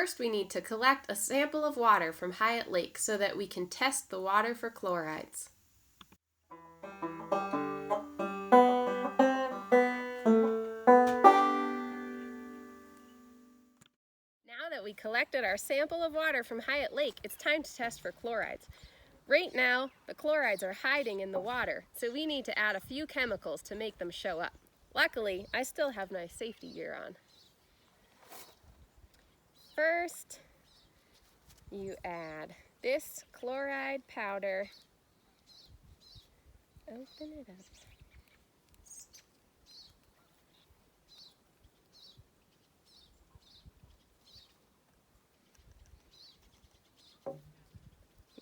First, we need to collect a sample of water from Hyatt Lake so that we can test the water for chlorides. Now that we collected our sample of water from Hyatt Lake, it's time to test for chlorides. Right now, the chlorides are hiding in the water, so we need to add a few chemicals to make them show up. Luckily, I still have my safety gear on. First, you add this chloride powder. Open it up.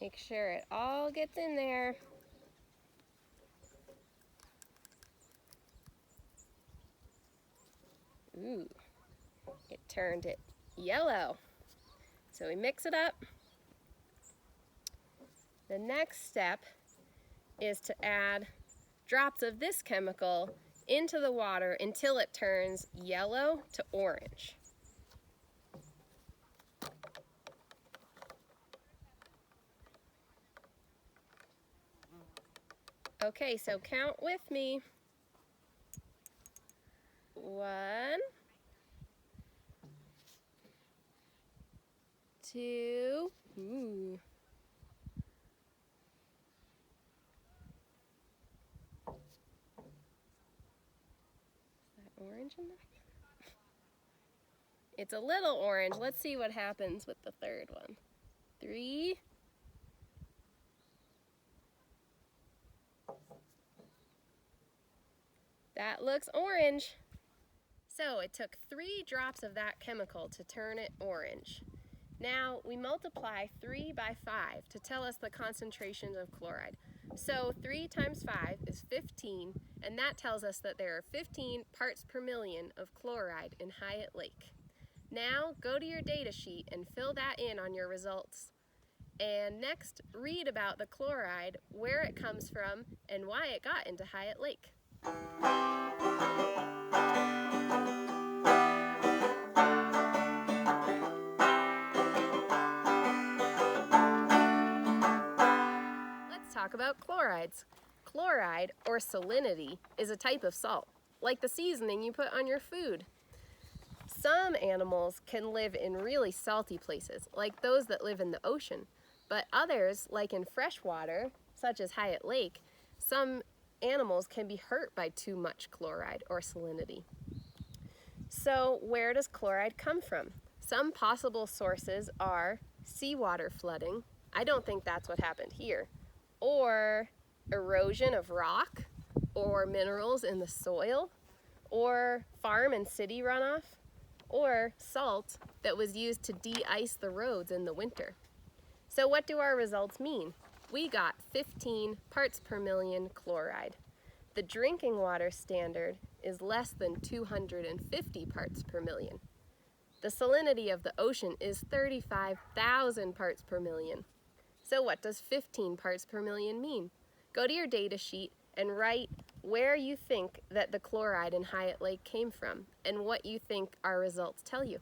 Make sure it all gets in there. Ooh, it turned it yellow. So we mix it up. The next step is to add drops of this chemical into the water until it turns yellow to orange. Okay, so count with me. 1, 2, ooh. Is that orange enough? It's a little orange. Let's see what happens with the third one. 3. That looks orange. So it took 3 drops of that chemical to turn it orange. Now we multiply 3 by 5 to tell us the concentrations of chloride. So 3 times 5 is 15, and that tells us that there are 15 parts per million of chloride in Hyatt Lake. Now go to your data sheet and fill that in on your results. And next, read about the chloride, where it comes from, and why it got into Hyatt Lake. Let's talk about chlorides. Chloride, or salinity, is a type of salt, like the seasoning you put on your food. Some animals can live in really salty places, like those that live in the ocean, but others, like in freshwater, such as Hyatt Lake, some animals can be hurt by too much chloride or salinity. So where does chloride come from? Some possible sources are seawater flooding. I don't think that's what happened here. Or erosion of rock or minerals in the soil, or farm and city runoff, or salt that was used to de-ice the roads in the winter. So what do our results mean? We got 15 parts per million chloride. The drinking water standard is less than 250 parts per million. The salinity of the ocean is 35,000 parts per million. So what does 15 parts per million mean? Go to your data sheet and write where you think that the chloride in Hyatt Lake came from and what you think our results tell you.